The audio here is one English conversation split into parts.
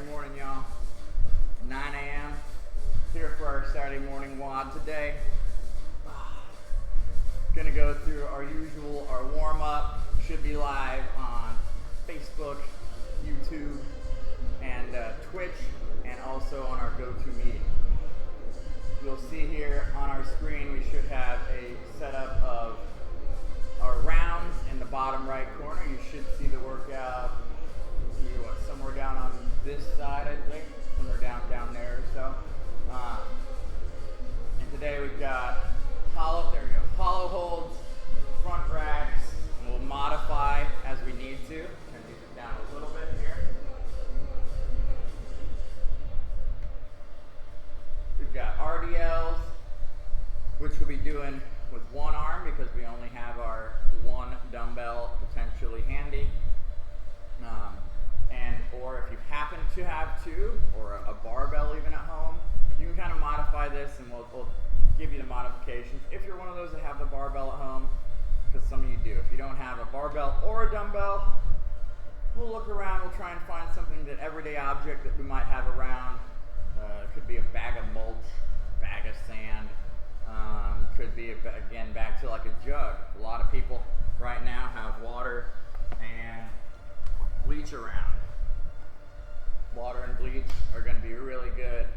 Saturday morning, y'all. 9 a.m. here for our Saturday morning WOD today. Gonna go through our warm-up. Should be live on Facebook, YouTube, and Twitch, and also on our GoToMeeting. You'll see here on our screen we should have a setup of our rounds in the bottom right corner. You should see the workout somewhere down on this side, I think, somewhere down there or so. And today we've got hollow holds, front racks, and we'll modify as we need to. Turn these down a little bit here. We've got RDLs, which we'll be doing with one arm because we only have our one dumbbell potentially handy. Or if you happen to have two, or a barbell even at home, you can kind of modify this and we'll give you the modifications. If you're one of those that have the barbell at home, because some of you do. If you don't have a barbell or a dumbbell, we'll look around, we'll try and find something, that everyday object that we might have around. It could be a bag of mulch, bag of sand, could be, again, back to like a jug. A lot of people right now have water and bleach around. Water and bleach are going to be really good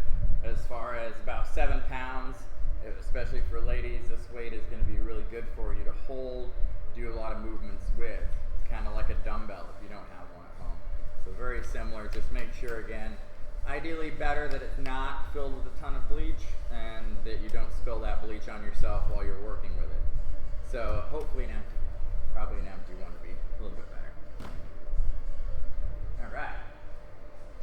as far as about 7 pounds, especially for ladies. This weight is going to be really good for you to hold, do a lot of movements with. It's kind of like a dumbbell if you don't have one at home. So very similar. Just make sure, again, ideally better that it's not filled with a ton of bleach and that you don't spill that bleach on yourself while you're working with it. So hopefully probably an empty one would be a little bit better. All right.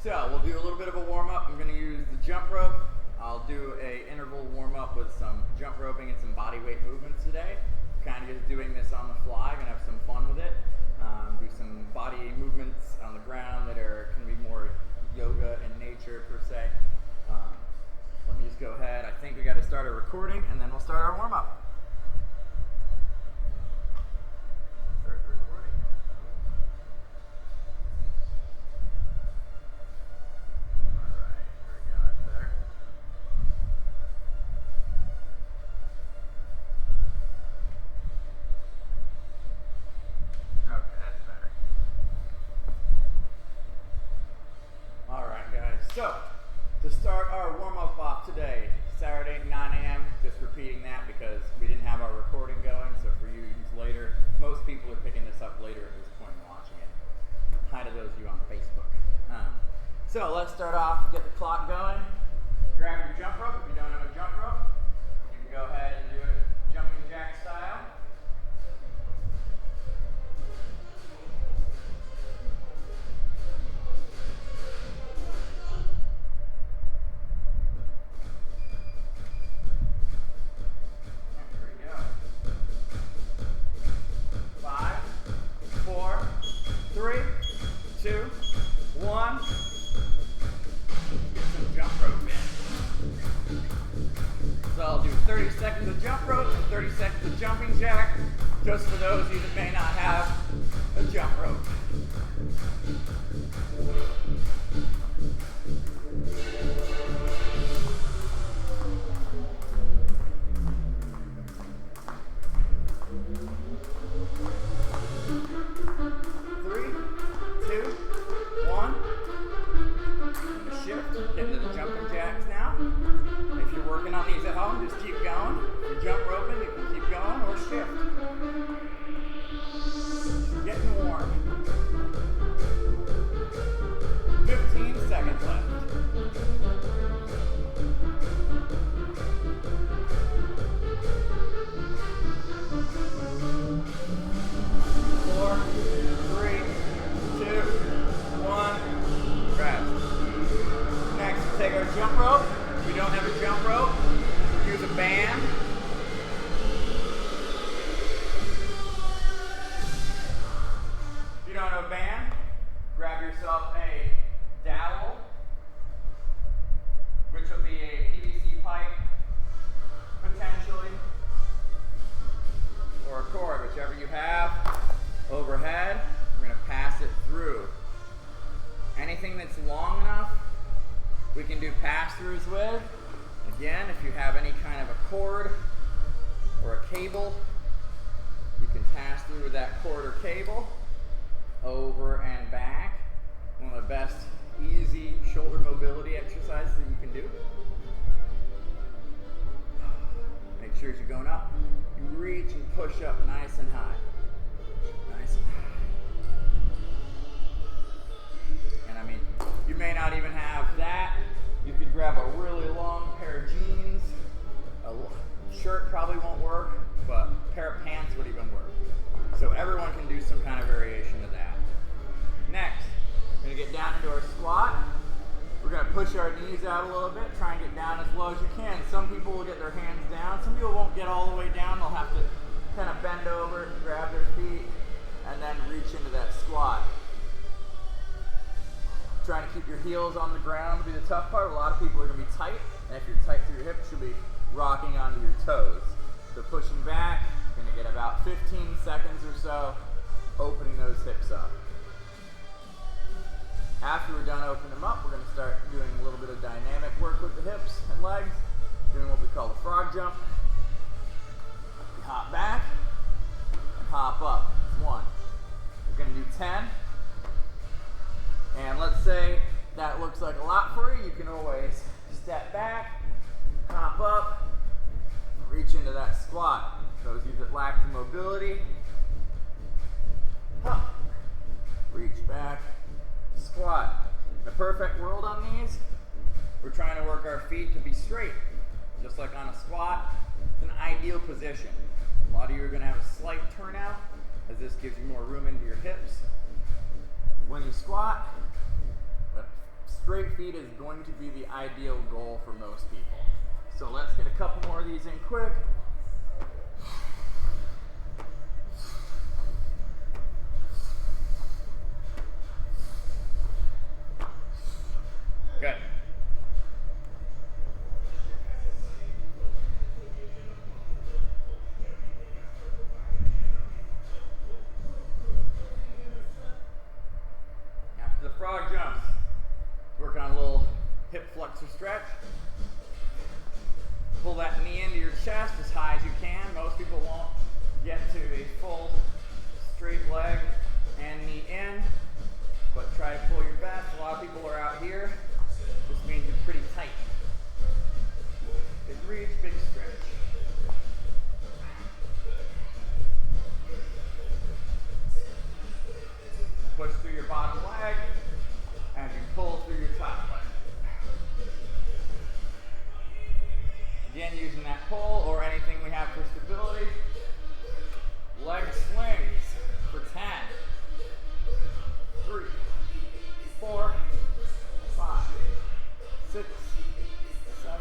So we'll do a little bit of a warm-up. I'm going to use the jump rope. I'll do a interval warm-up with some jump roping and some body weight movements today. Kind of just doing this on the fly. Going to have some fun with it. Do some body movements on the ground that can be more yoga in nature per se. Let me just go ahead. I think we got to start a recording and then we'll start our warm-up. So, to start our warm-up off today, Saturday, 9 a.m., just repeating that because we didn't have our recording going, so for you who's later, most people are picking this up later at this point and watching it. Hi to those of you on Facebook. So let's start off, get the clock going. Grab your jump rope. If you don't have a jump rope, you can go ahead and do it jumping jack style. Jumping jack, just for those of you that may not have a jump rope. Three, two, one. Shift, get into the jumping jacks now. If you're working on these at home, just keep going. If you're jump roping, you can keep going or shift. Getting warm. 15 seconds left. 4, 3, 2, 1. Rest. Next, we'll take our jump rope. If we don't have a jump rope, use a band. If you don't have a band, grab yourself a dowel, which will be a PVC pipe, potentially, or a cord, whichever you have, overhead. We're going to pass it through. Anything that's long enough we can do pass-throughs with. Again, if you have any kind of a cord or a cable, you can pass through with that cord or cable over and back. One of the best easy shoulder mobility exercises that you can do. Make sure as you're going up, you reach and push up nice and high. Nice and high. And I mean, you may not even have that. You could grab a really long pair of jeans. A shirt probably won't work, but a pair of pants would even work. So everyone can do some kind of variation of that. Next, we're gonna get down into our squat. We're gonna push our knees out a little bit, try and get down as low as you can. Some people will get their hands down. Some people won't get all the way down. They'll have to kind of bend over, grab their feet, and then reach into that squat. Trying to keep your heels on the ground will be the tough part. A lot of people are gonna be tight, and if you're tight through your hips, you'll be rocking onto your toes. So pushing back, you're gonna get about 15 seconds or so, opening those hips up. After we're done opening them up, we're gonna start doing a little bit of dynamic work with the hips and legs, doing what we call the frog jump. We hop back and hop up. That's 1. We're gonna do 10. And let's say that looks like a lot for you. You can always step back, hop up, reach into that squat. Those of you that lack the mobility, hop, reach back, squat. In a perfect world on these, we're trying to work our feet to be straight. Just like on a squat, it's an ideal position. A lot of you are going to have a slight turnout, as this gives you more room into your hips. When you squat, straight feet is going to be the ideal goal for most people. So let's get a couple more of these in quick. Good. After the frog jumps, work on a little hip flexor stretch. Pull that knee into your chest as high as you can. Most people won't get to a full straight leg and knee in, but try to pull your best. A lot of people are out here. This means you're pretty tight. Big reach, big stretch. Push through your bottom leg and you pull through your top leg. Again, using that pull or anything we have for stability. Leg swings for 10, 3, 4, 5, 6, 7.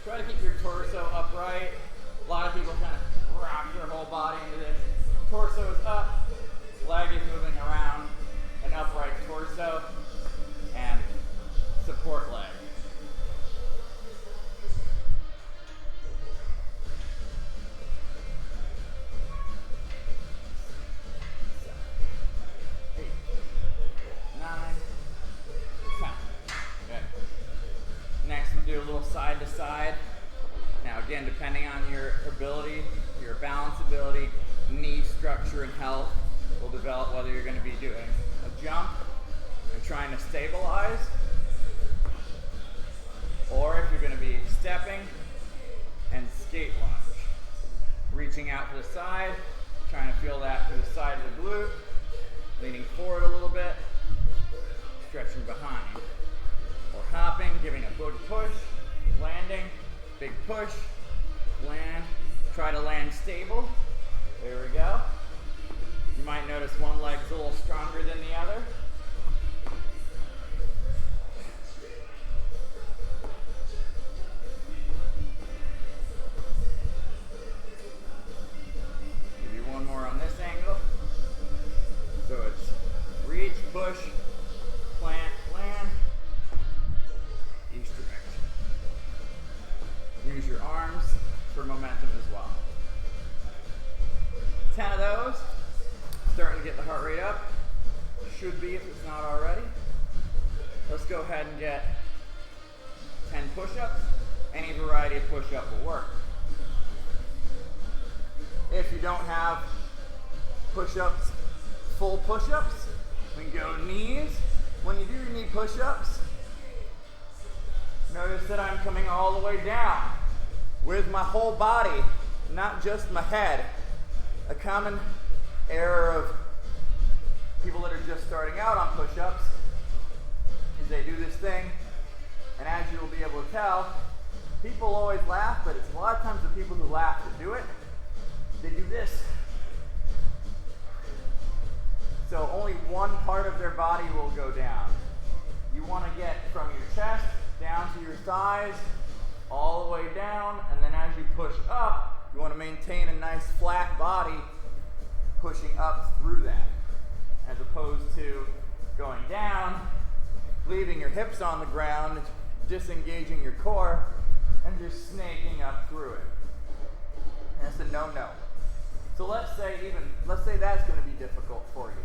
Try to keep your torso upright. A lot of people kind of rock their whole body into this. Torso is up, leg is moving around, an upright torso, and support leg. Do a little side to side. Now again, depending on your ability, your balance ability, knee structure and health will develop whether you're going to be doing a jump and trying to stabilize, or if you're going to be stepping and skate lunge. Reaching out to the side, trying to feel that to the side of the glute, leaning forward a little bit, stretching behind. Or hopping, giving a big push, landing, big push, land, try to land stable. There we go. You might notice one leg's a little stronger than the other. Give you one more on this angle. So it's reach, push, plant, land. Each direction. Use your arms for momentum as well. 10 of those. Starting to get the heart rate up. Should be 10 push-ups, any variety of push-up will work. If you don't have push-ups, full push-ups, we can go knees. When you do your knee push-ups, notice that I'm coming all the way down with my whole body, not just my head. A common error of people that are just starting out on push-ups is they do this thing, and as you will be able to tell, people always laugh, but it's a lot of times the people who laugh to do it, they do this. So only one part of their body will go down. You want to get from your chest down to your thighs, all the way down, and then as you push up, you want to maintain a nice flat body pushing up through that, as opposed to going down, leaving your hips on the ground, disengaging your core, and just snaking up through it. And it's a no-no. So let's say that's going to be difficult for you.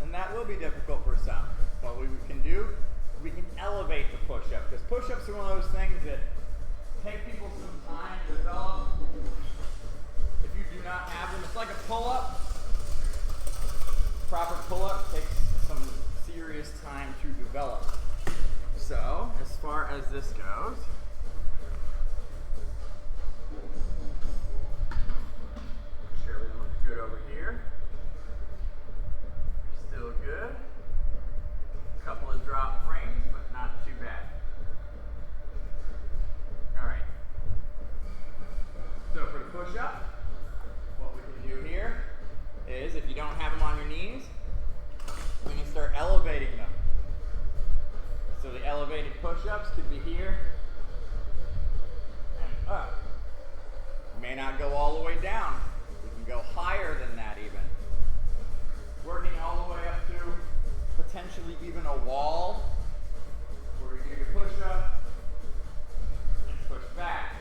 And that will be difficult for some. What we can do, we can elevate the push-up, because push-ups are one of those things that take people some time to develop. If you do not have them, it's like a pull-up. Proper pull-up takes some serious time to develop. So, as far as this goes, make sure everything looks good over here. Still good. A couple of drop frames, but not too bad. Alright. So for the push-up, what we can do here is, if you don't have them on your knees, we can start elevating them. So the elevated push-ups could be here and up. You may not go all the way down. We can go higher than that even. Working all the way up to potentially even a wall, where you do your push-up and push back.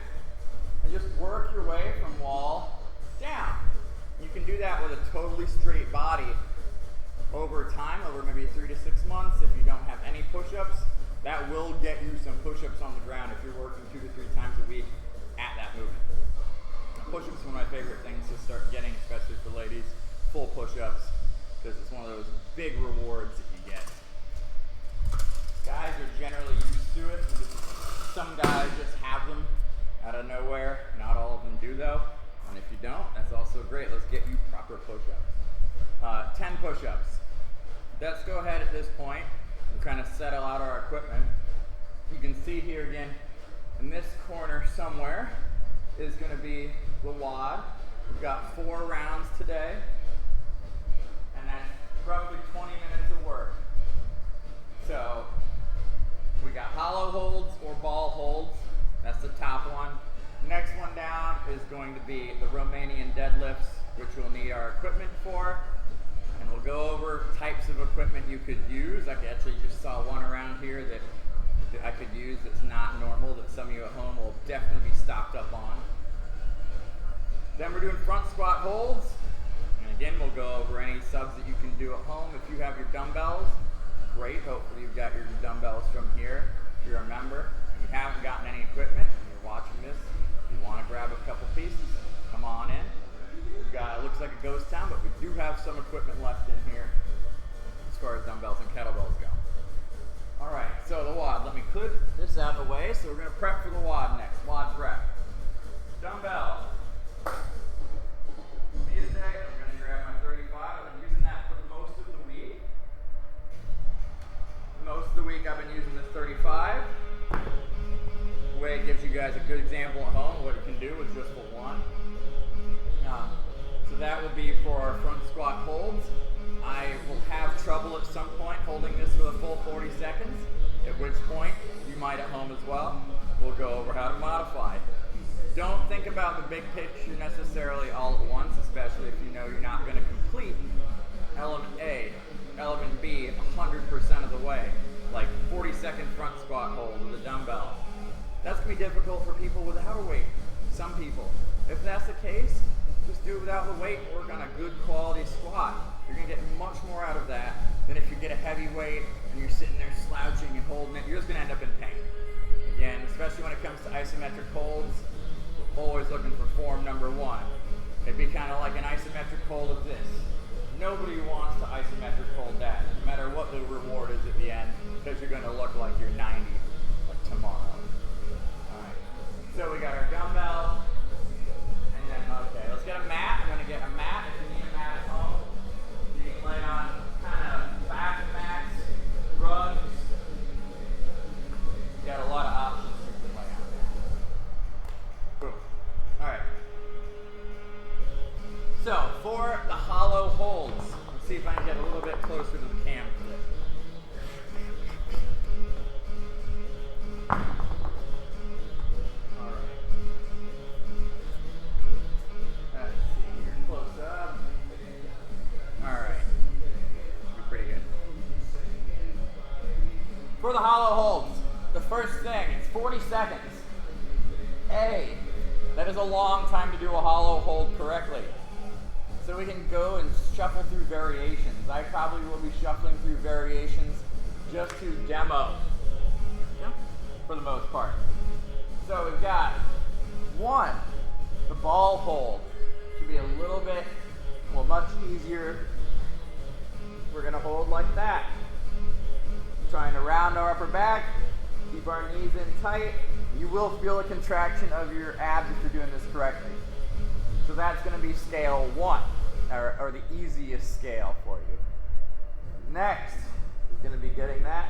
And just work your way from wall down. You can do that with a totally straight body over time, over maybe 3 to 6 months. If you don't have any push-ups, that will get you some push-ups on the ground if you're working 2 to 3 times a week at that movement. Push-ups is one of my favorite things to start getting, especially for ladies, full push-ups, because it's one of those big rewards that you get. Guys are generally used to it. Some guys just have them out of nowhere. Not all of them do though. And if you don't, that's also great. Let's get you proper push-ups. 10 push-ups. Let's go ahead at this point and kind of settle out our equipment. You can see here again, in this corner somewhere is going to be the WOD. We've got 4 rounds today, and that's roughly 20 minutes of work. So we got hollow holds or ball holds. That's the top one. Next one down is going to be the Romanian deadlifts, which we'll need our equipment for. And we'll go over types of equipment you could use. I actually just saw one around here that I could use that's not normal, that some of you at home will definitely be stocked up on. Then we're doing front squat holds. And again, we'll go over any subs that you can do at home. If you have your dumbbells, great. Hopefully you've got your dumbbells from here if you're a member. If you haven't gotten any equipment and you're watching this, if you want to grab a couple pieces, come on in. We've got, it looks like a ghost town, but we do have some equipment left in here as far as dumbbells and kettlebells go. Alright, so the WOD. Let me clear this out of the way. So we're going to prep for the WOD next. WOD prep. Dumbbell. Me today, I'm going to grab my 35. I've been using that for most of the week. Most of the week I've been using this 35. The way it gives you guys a good example at home of what you can do with just the one. So that will be for our front squat holds. I will have trouble at some point holding this for the full 40 seconds, at which point you might at home as well. We'll go over how to modify. Don't think about the big picture necessarily all at once, especially if you know you're not going to complete element A, element B 100% of the way, like 40-second front squat hold with a dumbbell. That's going to be difficult for people without a weight, some people. If that's the case, just do it without the weight, work on a good quality squat. You're going to get much more out of that than if you get a heavy weight and you're sitting there slouching and holding it. You're just going to end up isometric holds, always looking for form number 1. It'd be kind of like an isometric hold of this. Nobody wants to isometric hold that, no matter what the reward is at the end, because you're going to look like you're 90 like tomorrow. Alright, so we got our dumbbell, and then, okay, let's get a mat. I'm going to get a mat if you need a mat at home. You can lay on kind of back mats, rugs. You got a lot of options you can lay on there. Boom. Alright. So, for the hollow holds, let's see if I can get a little bit closer to the cam for this. Alright. Let's see here, close up. Alright. Should be pretty good. For the hollow holds, the first thing, it's 40 seconds. That is a long time to do a hollow hold correctly. So we can go and shuffle through variations. I probably will be shuffling through variations just to demo, for the most part. So we've got 1, the ball hold. Should be a little bit, well, much easier. We're gonna hold like that. Trying to round our upper back, keep our knees in tight. You will feel a contraction of your abs if you're doing this correctly. So that's gonna be scale 1. Or the easiest scale for you. Next, is going to be getting that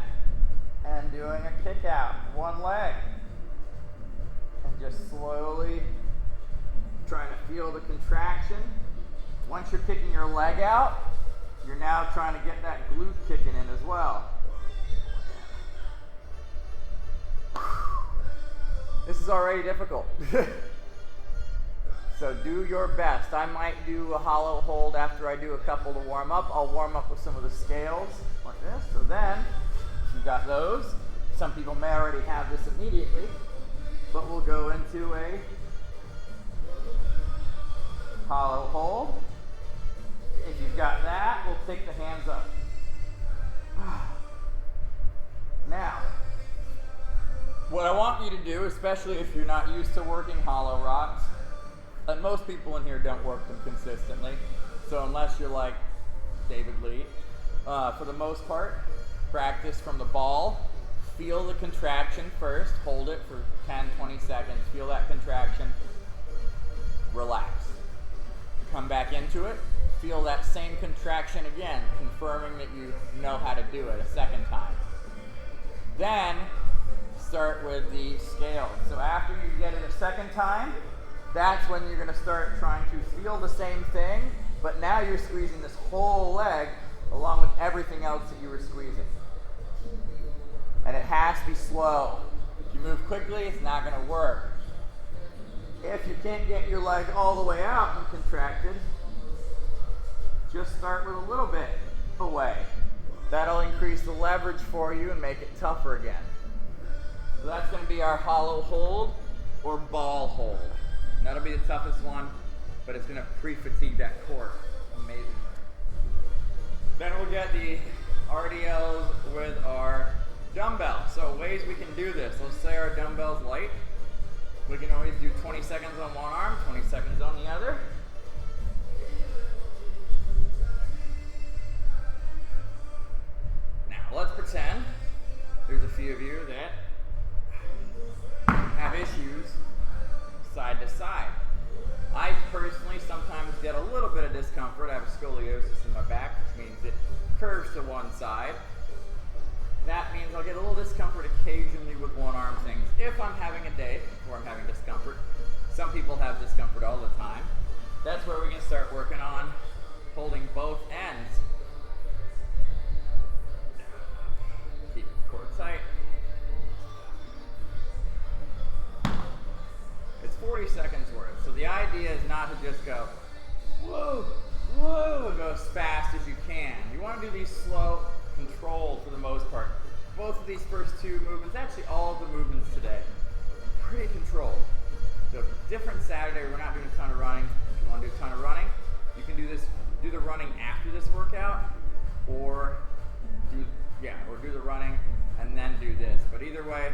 and doing a kick out, 1 leg. And just slowly trying to feel the contraction. Once you're kicking your leg out, you're now trying to get that glute kicking in as well. This is already difficult. So do your best. I might do a hollow hold after I do a couple to warm up. I'll warm up with some of the scales like this. So then, you got those. Some people may already have this immediately, but we'll go into a hollow hold. If you've got that, we'll take the hands up. Now, what I want you to do, especially if you're not used to working hollow rocks, most people in here don't work them consistently, so unless you're like David Lee, for the most part, practice from the ball. Feel the contraction first, hold it for 10-20 seconds, feel that contraction, relax. Come back into it, feel that same contraction again, confirming that you know how to do it a second time. Then, start with the scale. So after you get it a second time, that's when you're going to start trying to feel the same thing, but now you're squeezing this whole leg along with everything else that you were squeezing. And it has to be slow. If you move quickly, it's not going to work. If you can't get your leg all the way out and contracted, just start with a little bit away. That'll increase the leverage for you and make it tougher again. So that's going to be our hollow hold or ball hold. And that'll be the toughest one, but it's going to pre-fatigue that core amazingly. Then we'll get the RDLs with our dumbbell. So ways we can do this. Let's say our dumbbell's light. We can always do 20 seconds on one arm, 20 seconds on the other. Now let's pretend there's a few of you that have issues side to side. I personally sometimes get a little bit of discomfort. I have scoliosis in my back, which means it curves to one side. That means I'll get a little discomfort occasionally with one arm things if I'm having a day where I'm having discomfort. Some people have discomfort all the time. That's where we can start working on holding both ends. Keep the core tight. It's 40 seconds worth. So the idea is not to just go, whoa, whoa, go as fast as you can. You want to do these slow, controlled for the most part. Both of these first two movements, actually all of the movements today, pretty controlled. So different Saturday, we're not doing a ton of running. If you want to do a ton of running, you can do this, do the running after this workout, or do the running and then do this. But either way,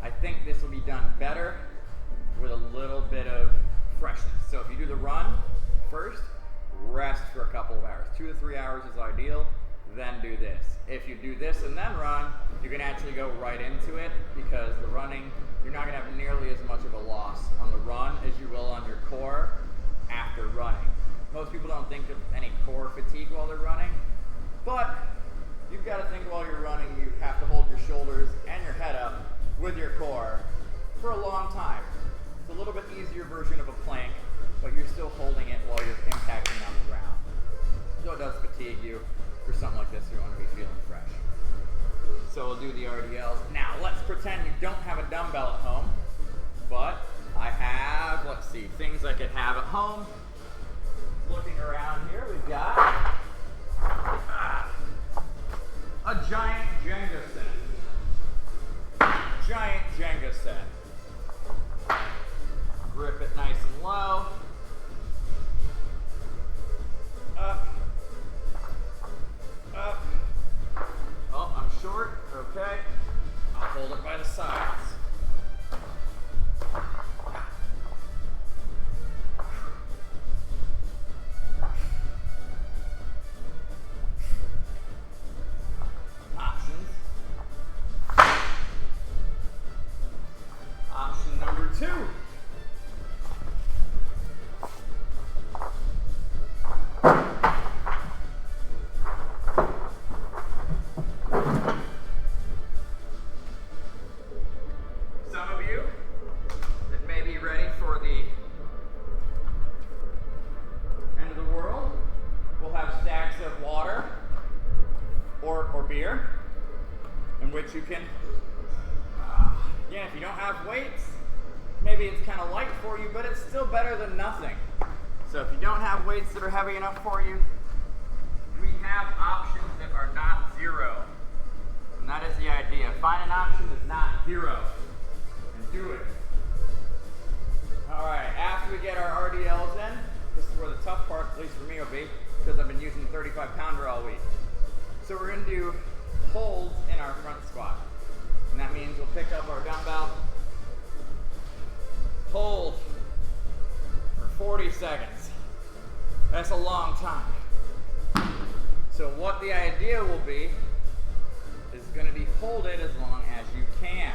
I think this will be done better So if you do the run first, rest for a couple of hours. 2 to 3 hours is ideal, then do this. If you do this and then run, you can actually go right into it, because the running, you're not going to have nearly as much of a loss on the run as you will on your core after running. Most people don't think of any core fatigue while they're running, but you've got to think while you're running, you have to hold your shoulders and your head up with your core for a long time. It's a little bit easier version of a plank, but you're still holding it while you're impacting on the ground. So it does fatigue you. For something like this, you want to be feeling fresh. So we'll do the RDLs. Now, let's pretend you don't have a dumbbell at home, but I have, let's see, things I could have at home. Looking around here, we've got a giant Jenga set. Giant Jenga set. Grip it nice and low. Up. Up. Oh, I'm short. Okay. I'll hold it by the sides. Options. Option number 2. Beer, in which you can, again, if you don't have weights, maybe it's kind of light for you, but it's still better than nothing. So if you don't have weights that are heavy enough for you, we have options that are not zero. And that is the idea. Find an option that's not zero and do it. All right, after we get our RDLs in, this is where the tough part, at least for me, will be, because I've been using the 35-pounder all week. So we're going to do holds in our front squat. And that means we'll pick up our dumbbell, hold for 40 seconds. That's a long time. So what the idea will be is going to be hold it as long as you can.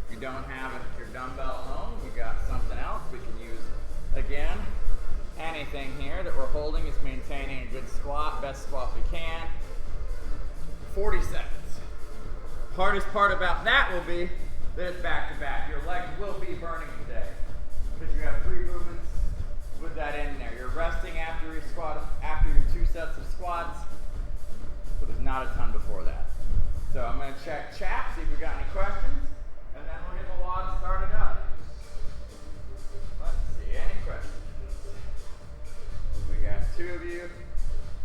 If you don't have your dumbbell at home, you got something else we can use. Again, anything here that we're holding is maintaining a good squat, best squat we can. 40 seconds. Hardest part about that will be that it's back to back. Your legs will be burning today because you have 3 movements with that in there. You're resting after your squat, after your 2 sets of squats, but there's not a ton before that. So I'm going to check chat, see if we got any questions, and then we'll get the WOD started up. Let's see, any questions? We got 2 of you.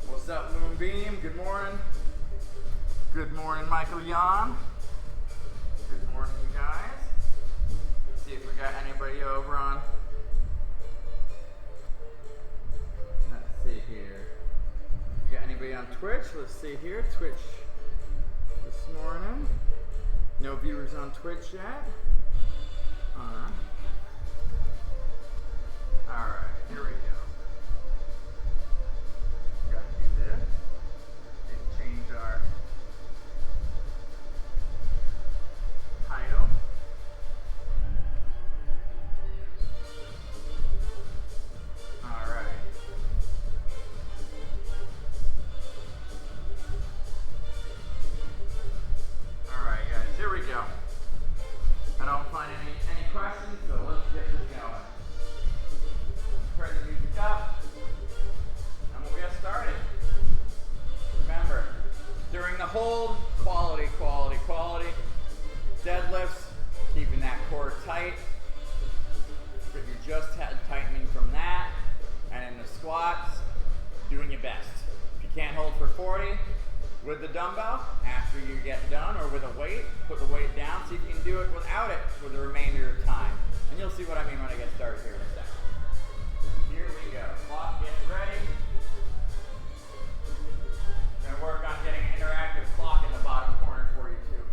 What's up, Moonbeam? Good morning. Good morning, Michael Yan. Good morning, you guys. Let's see if we got anybody over on. Let's see here. We got anybody on Twitch? Let's see here. Twitch this morning. No viewers on Twitch yet. Alright. Alright, here we go. Got to do this. And change our title. Alright. Alright guys, here we go. I don't find any questions, so let's get this going. Turn the music up, and we'll get started. Remember, during the hold, quality, quality, quality. Deadlifts, keeping that core tight. If you're just tightening from that, and in the squats, doing your best. If you can't hold for 40 with the dumbbell, after you get done, or with a weight, put the weight down, see if you can do it without it for the remainder of time. And you'll see what I mean when I get started here in a second. Here we go. Clock getting ready. Gonna work on getting an interactive clock in the bottom corner for you too.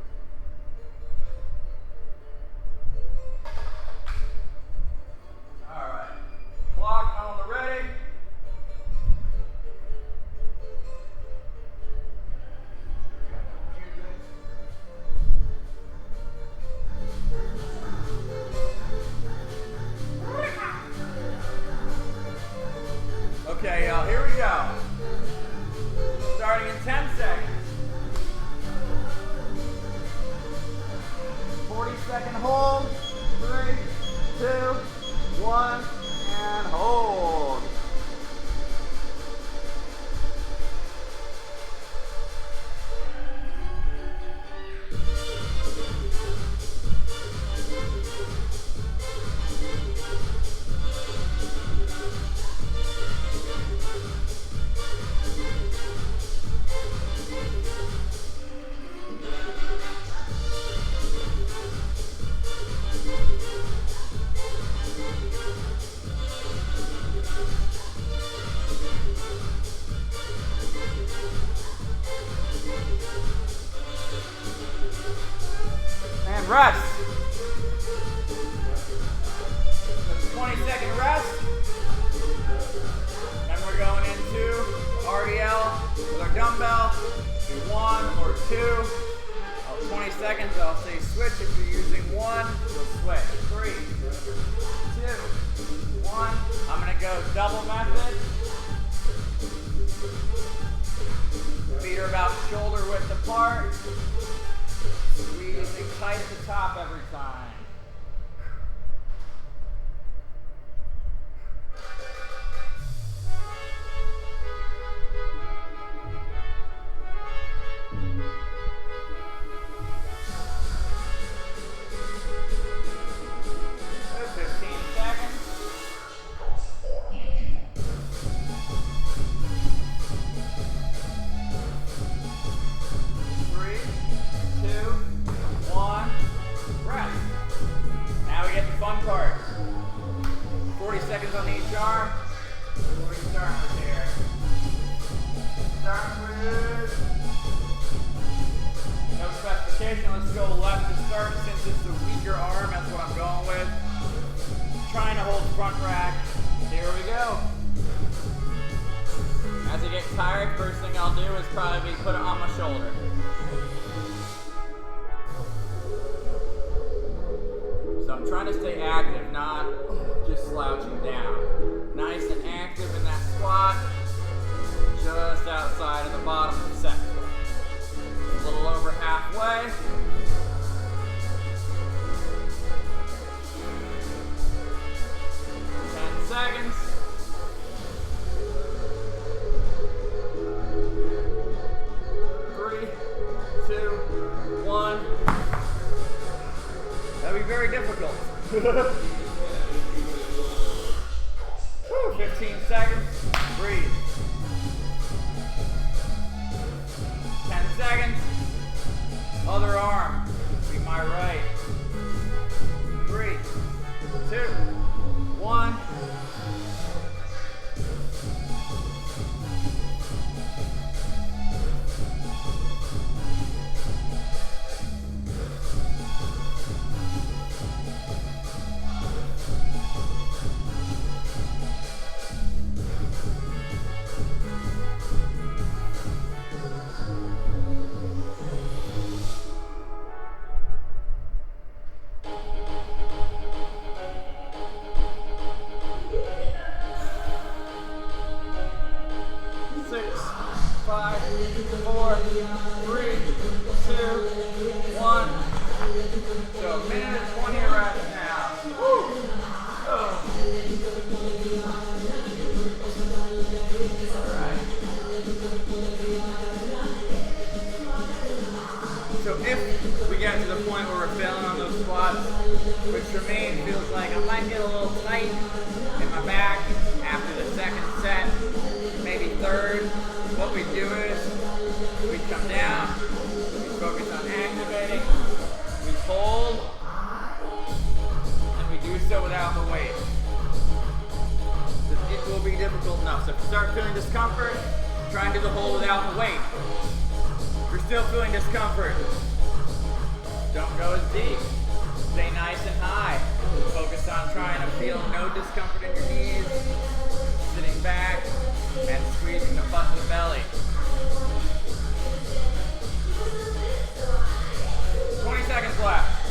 20-second rest. 20-second rest. Then we're going into RDL with our dumbbell. Do 1 or 2. 20 seconds, I'll say switch. If you're using 1, you'll switch. 3, 2, 1. I'm going to go double method. Feet are about shoulder width apart. Squeezing tight at the top every time. Let's go left to start. Since it's the weaker arm, that's what I'm going with. Trying to hold front rack. Here we go. As I get tired, first thing I'll do is probably put it on my shoulder. So I'm trying to stay active, not just slouching down. Nice and active in that squat, just outside of the bottom of the set. A little over halfway. 10 seconds. 3, 2, 1. That'd be very difficult. 15 seconds. Breathe. 10 seconds. Other arm. Be my right. 3, 2, 1. So a minute and 20 reps now. Woo. Alright. So if we get to the point where we're failing on those squats, which for me feels like I might get a little tight in my back after the second set, maybe third, what we do is we come down, we focus on activating, we hold, and we do so without the weight. It will be difficult enough. So if you start feeling discomfort, try and do the hold without the weight. If you're still feeling discomfort, don't go as deep. Stay nice and high. Focus on trying to feel no discomfort in your knees, sitting back, and squeezing the butt of the belly. 20 seconds left.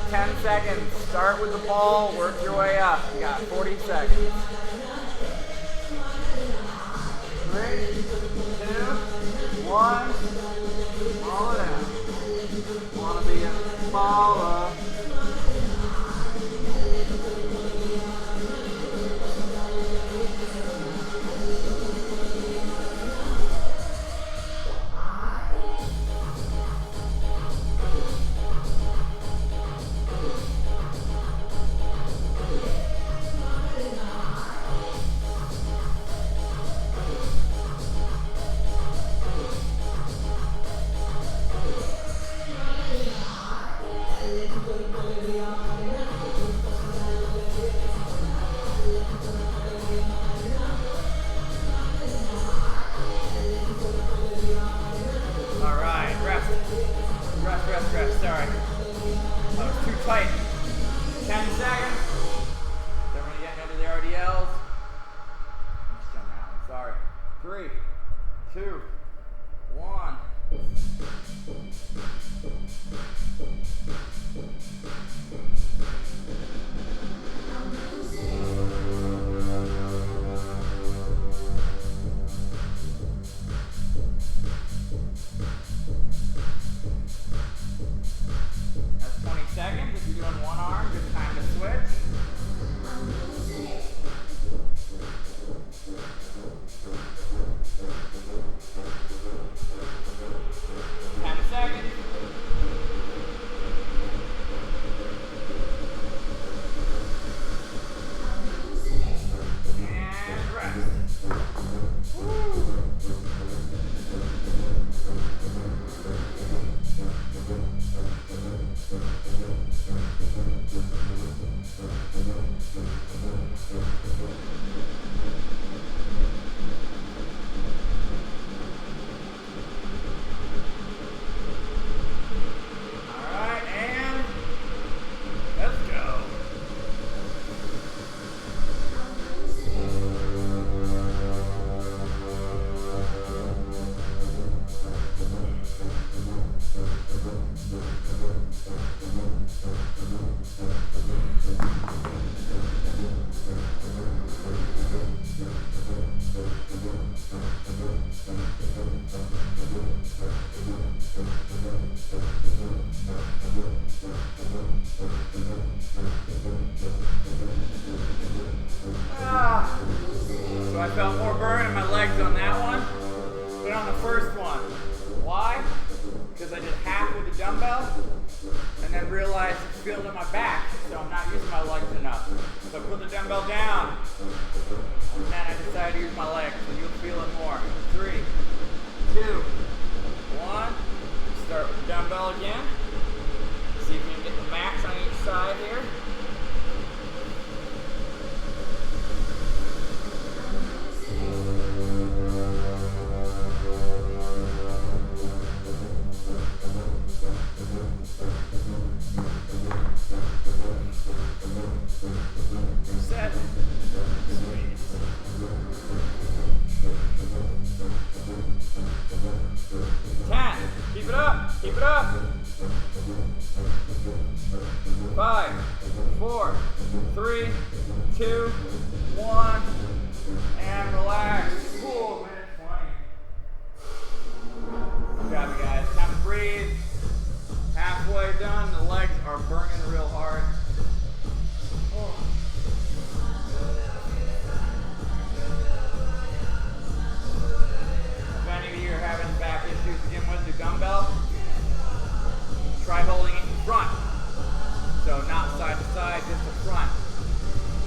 10 seconds. Start with the ball, work your way up. You got 40 seconds. 3, 2, 1. Roll it out. Want to be a baller. yells. Let's jump that one. Sorry. 3, 2, 1. That's 20 seconds. If you're doing one arm, good time to switch. 10 seconds. And rest. Woo. Alright, and let's go. So I felt more burn in my legs on that one than on the first one. Why? Because I did half with the dumbbell and then realized it's feeling in my back, so I'm not using my legs enough. So I put the dumbbell down and then I decided to use my legs, so you'll feel it more. 3, 2, 1. Start with the dumbbell again. See if we can get the max on each side here. Set. Squeeze. 10. Keep it up. Keep it up. 5, 4, 3, 2, 1. And relax. Cool, minute 20. Good job, you guys. Time to breathe. Halfway done. The legs are burning real hard. Oh. If any of you are having back issues again with the dumbbell, try holding it in front. So not side to side, just the front.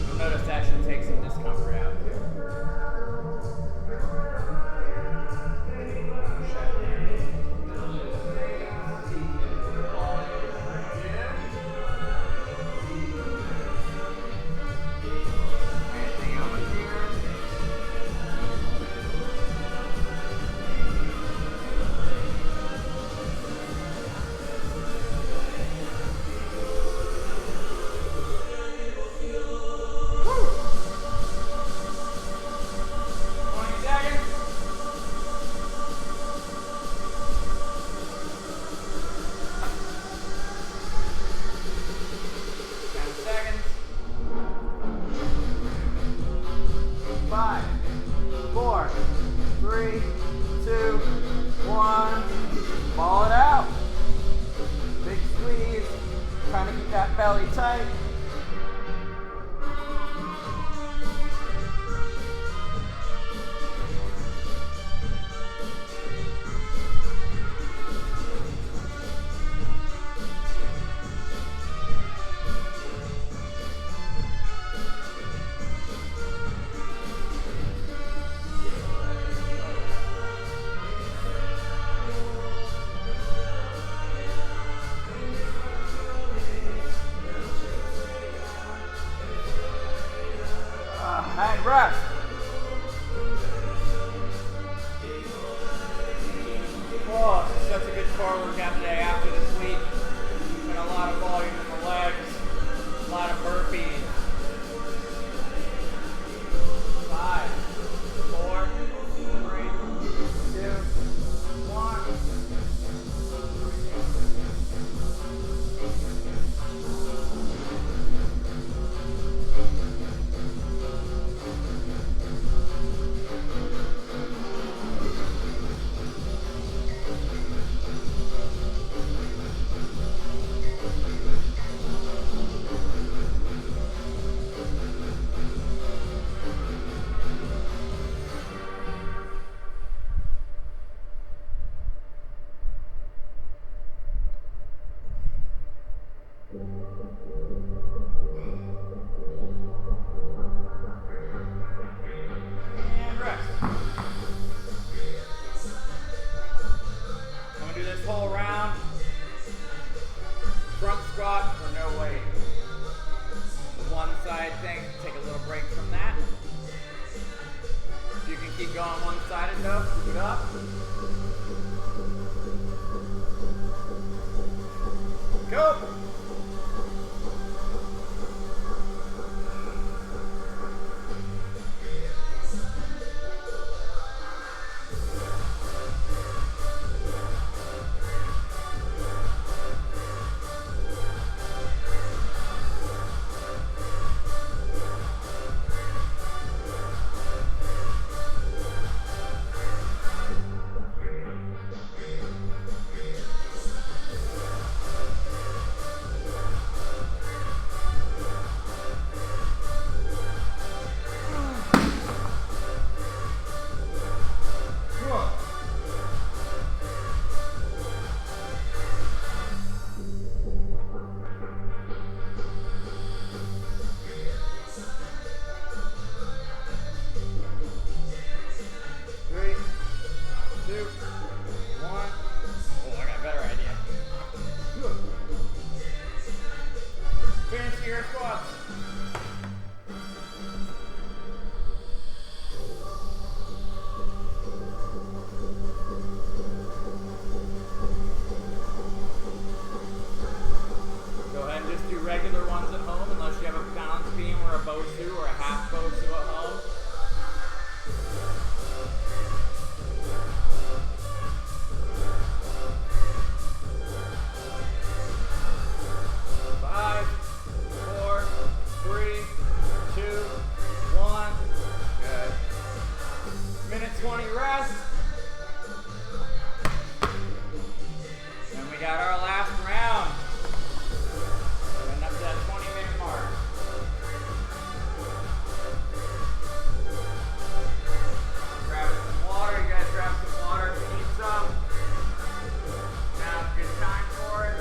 You'll notice that should take some discomfort out too. Ball it out. Big squeeze. Trying to keep that belly tight. And rest. Oh, this is such a good core workout today after the sleep. And a lot of volume in the legs, a lot of burpees. keep going one-sided though. Keep it up. Go. Regular ones at home, unless you have a balance beam or a BOSU or a half BOSU at home. Five, four, three, two, one. Good. Minute 20 rest. And we got our last round. That 20-minute mark. Grab some water. You guys grab some water if you need some. Now's a good time for it.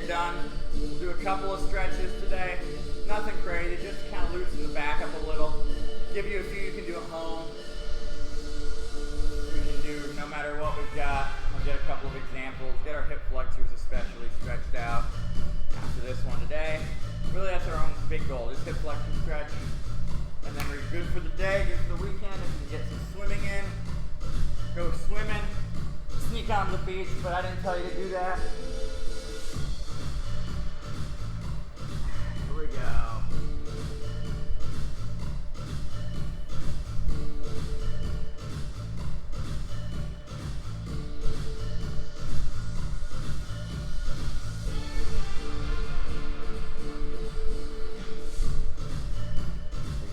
Done. We'll do a couple of stretches today. Nothing crazy, just to kind of loosen the back up a little. Give you a few you can do at home. We can do no matter what we've got. I'll get a couple of examples. Get our hip flexors especially stretched out after this one today. Really, that's our own big goal. Just hip flexor stretch. And then we're good for the day, good for the weekend. If you can get some swimming in, go swimming. Sneak onto the beach, but I didn't tell you to do that. Here we go.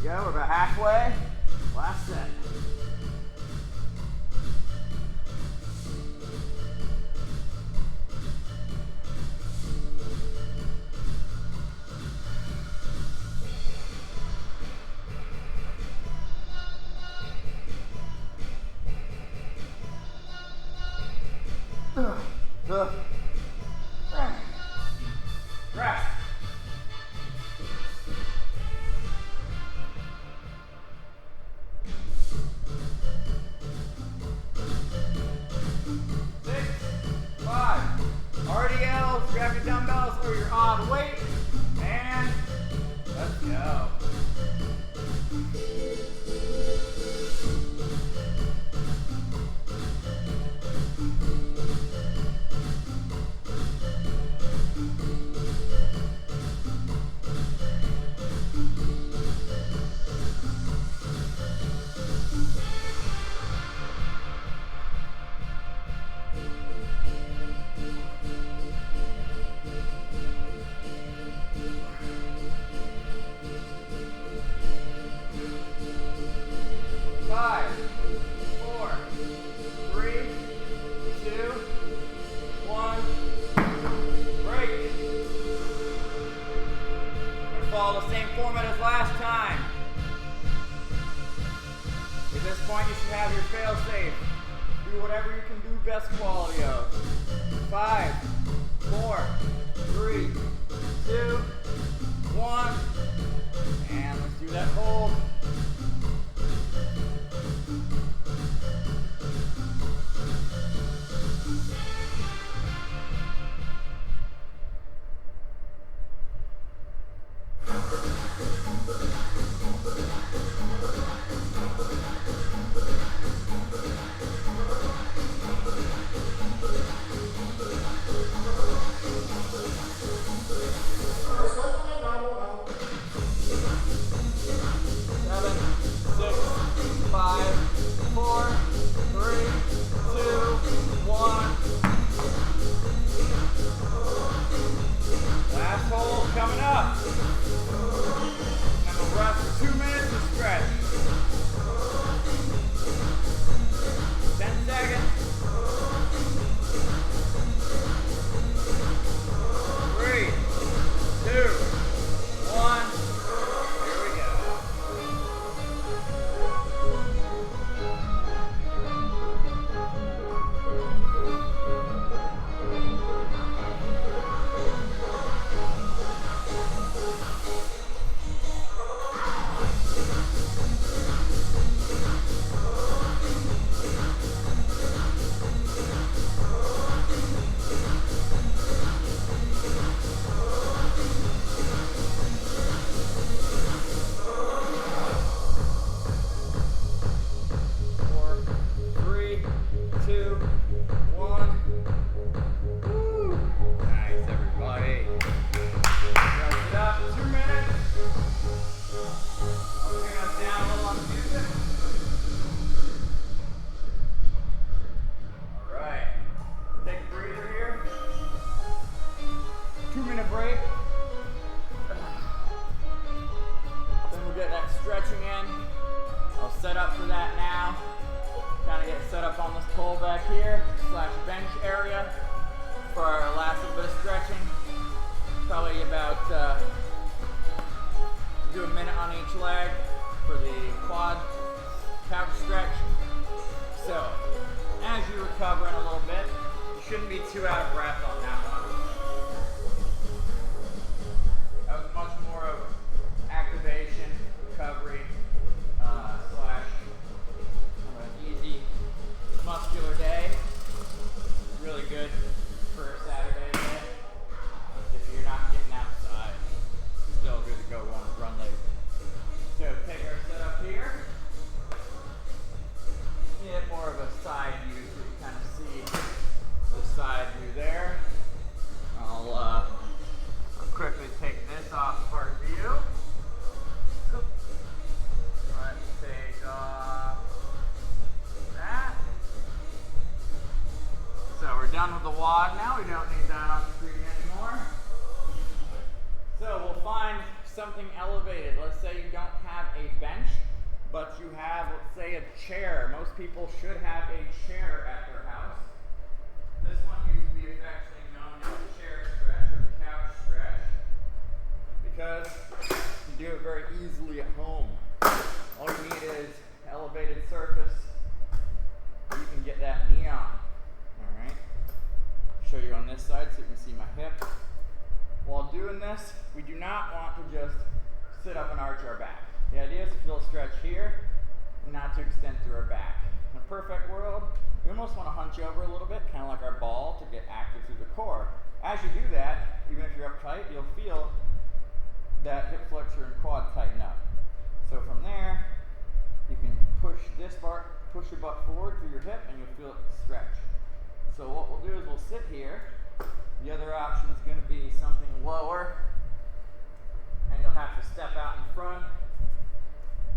There we go, we're about halfway. Last set. Rest. RDLs, grab your dumbbells or your odd weight, and let's go. Five, four, three, two, one, break. We're gonna follow the same format as last time. At this point, you should have your fail safe. Do whatever you can do best quality of. 5, 4, 3, 2, 1. And let's do that hold. Done with the WOD now, we don't need that on the screen anymore. So we'll find something elevated. Let's say you don't have a bench, but you have, let's say, a chair. Most people should have a chair at their house. This one used to be affectionately known as the chair stretch or the couch stretch because you do it very easily at home. All you need is elevated surface. You can get that knee on. Alright. Show you on this side so you can see my hip. While doing this, we do not want to just sit up and arch our back. The idea is to feel a stretch here and not to extend through our back. In a perfect world, we almost want to hunch over a little bit, kind of like our ball, to get active through the core. As you do that, even if you're uptight, you'll feel that hip flexor and quad tighten up. So from there, you can push your butt forward through your hip and you'll feel it stretch. So what we'll do is we'll sit here. The other option is going to be something lower, and you'll have to step out in front,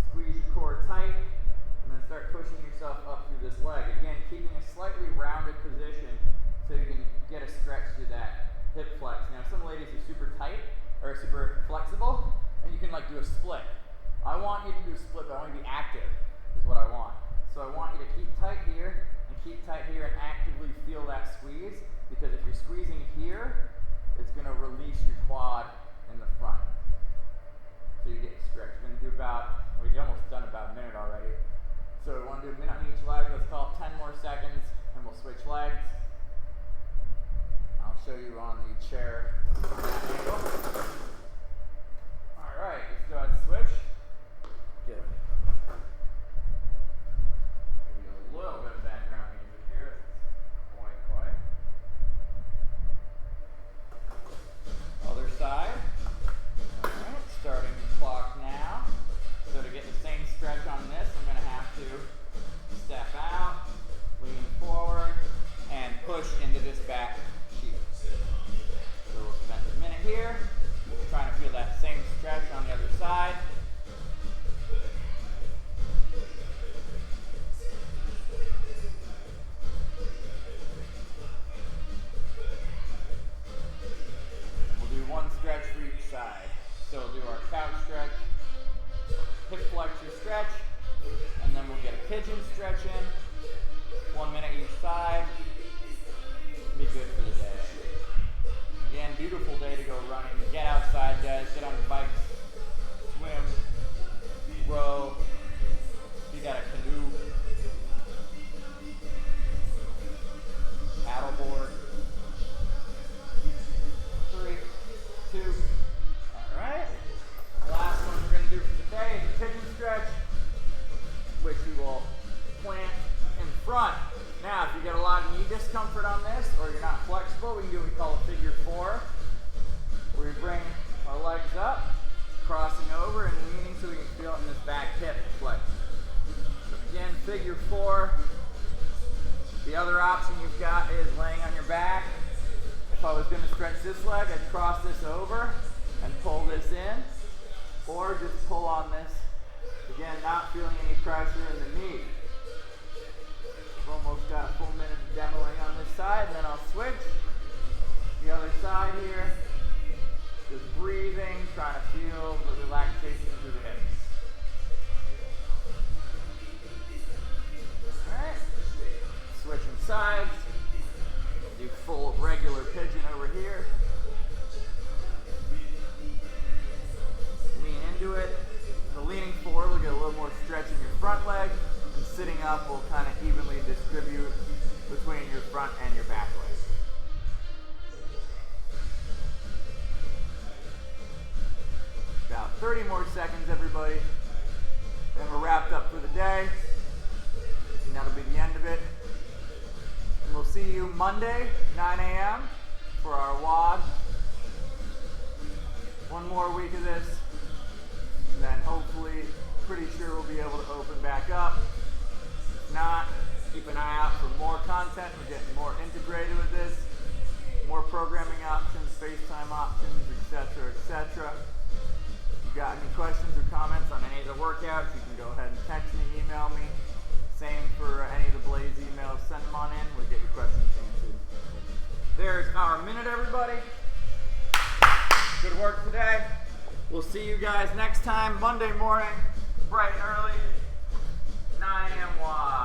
squeeze your core tight, and then start pushing yourself up through this leg. Again, keeping a slightly rounded position so you can get a stretch through that hip flex. Now, some ladies are super tight or super flexible, and you can like do a split. I want you to do a split, but I want you to be active, is what I want. So I want you to keep tight here, and actively feel that squeeze, because if you're squeezing here, it's going to release your quad in the front. So you get stretched. We're going to do we've almost done about a minute already. So we want to do a minute on each leg. Let's call it 10 more seconds, and we'll switch legs. I'll show you you on the chair on that angle. All right, let's go ahead and switch. Get maybe a little bit of background music here. It's quite quiet. Other side. All right, starting the clock now. So to get the same stretch on this, I'm going to have to step out, lean forward, and push into this back sheet. So we'll spend a minute here, trying to feel that same stretch on the other side. We'll do one stretch for each side. So we'll do our couch stretch, hip flexor stretch, and then we'll get a pigeon stretch in. 1 minute each side. Be good for the day. Again, beautiful day to go running. Get outside, guys. Get on your bikes, swim, row. If you got a canoe, paddleboard. 3, 2. All right. Last one we're going to do for the day is a pigeon stretch, which we will plant in front. Now, if you get a lot of knee discomfort on this, or you're not flexible, we can do what we call a figure 4, where we bring our legs up, crossing over and leaning so we can feel it in this back hip flex. So again, figure 4. The other option you've got is laying on your back. If I was going to stretch this leg, I'd cross this over and pull this in, or just pull on this. Again, not feeling any pressure in the knee. We've almost got a full minute of demoing on this side, and then I'll switch. The other side here, just breathing, trying to feel the relaxation through the hips. Alright, switching sides. Do full regular pigeon over here. Lean into it. So leaning forward, we'll get a little more stretch in your front leg. And sitting up will kind of evenly distribute between your front and your back leg. About 30 more seconds, everybody. Then we're wrapped up for the day. And that'll be the end of it. And we'll see you Monday, 9 a.m. for our WOD. One more week of this. And then hopefully, pretty sure we'll be able to open back up. If not, keep an eye out for more content. We're getting more integrated with this. More programming options, FaceTime options, etc., etc. If you got any questions or comments on any of the workouts, you can go ahead and text me, email me. Same for any of the Blaze emails. Send them on in. We'll get your questions answered. There's our minute, everybody. Good work today. We'll see you guys next time, Monday morning, bright and early, 9 a.m. WOD.